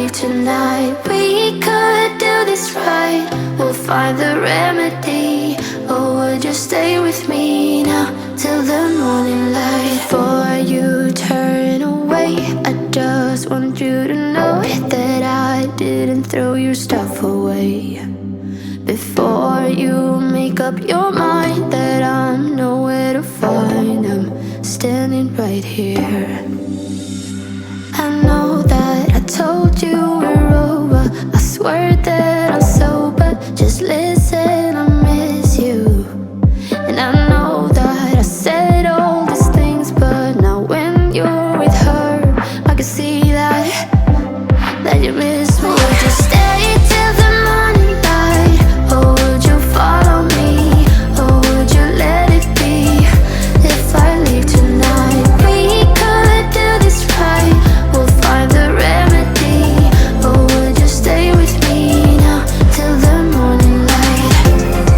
leave tonight, we could do this right. We'll find the remedy. Or would you stay with me now till the morning light? Before you turn away, I just want you to know that I didn't throw your stuff away. Before you make up your mind that I'm nowhere to find, I'm standing right here. I know that I told you we're over. I swear that I'm sober. Just listen, I miss you. And I know that I said all these things, but now when you're with her, I can see that you miss me. Would you stay till the morning light? Or would you follow me? Or would you let it be? If I leave tonight, we could do this right. We'll find the remedy. Or would you stay with me now till the morning light?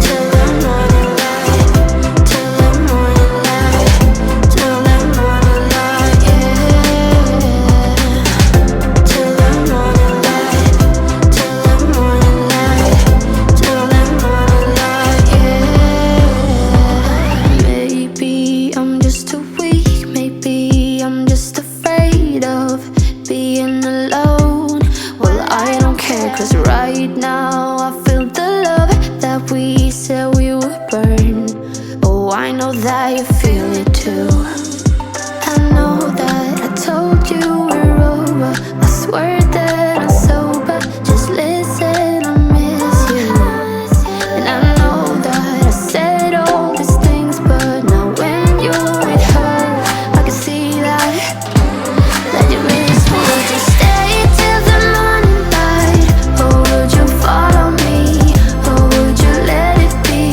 Till the morning light. Till the morning light. Till the morning light, yeah. Till the morning light. Till the morning light. Till the morning light, yeah. Maybe I'm just too weak. Maybe I'm just afraid of being alone. Well, I don't care, 'cause right now I feel the love that we said we would burn. Oh, I know that you feel it too. I know that I told you we're over. I swear that I'm sober. Just listen, I miss you. And I know that I said all these things, but now when you're with her, I can see that you miss me. Would you stay till the morning light? Or would you follow me? Or would you let it be?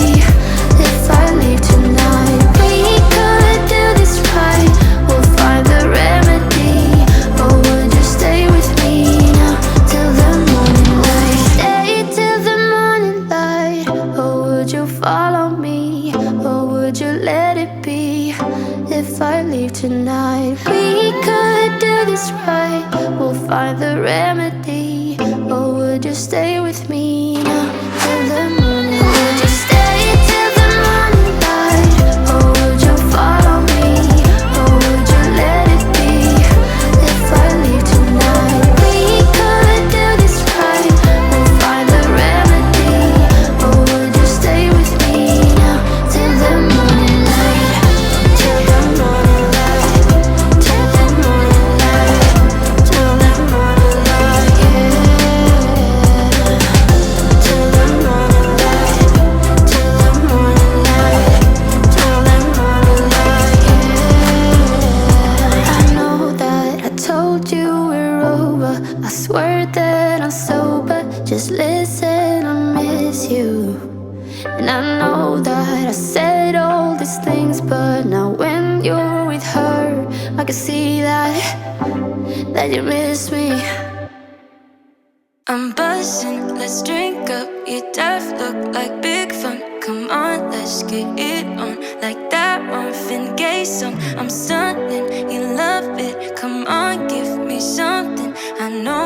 If I leave tonight, we could do this right. We'll find the remedy. Or would you stay with me now till the morning light? Stay till the morning light. Or would you follow me? Or would you let it be? If I leave tonight, we could do this right. We'll find the remedy. Or would you stay with me now till the morning light? Would you stay till the morning light? Or would you follow me? Or would you let it be? If I leave tonight, we could do this right. We'll find the remedy. Or would you stay with me now till the morning light? Till the morning light. Till the morning light. Till the morning light, yeah. Till the morning light. Till the morning light. Till the morning light, yeah. I know that I told you we're over. I swear that I'm sober. Just listen, I miss you. And I know that I said all these things, but now when you're with her, I can see that you miss me. I'm buzzing, let's drink up. Your death look like big fun. Come on, let's get it on. Like that Marvin Gaye song. I'm stunning, you love it. Come on, give me something. I know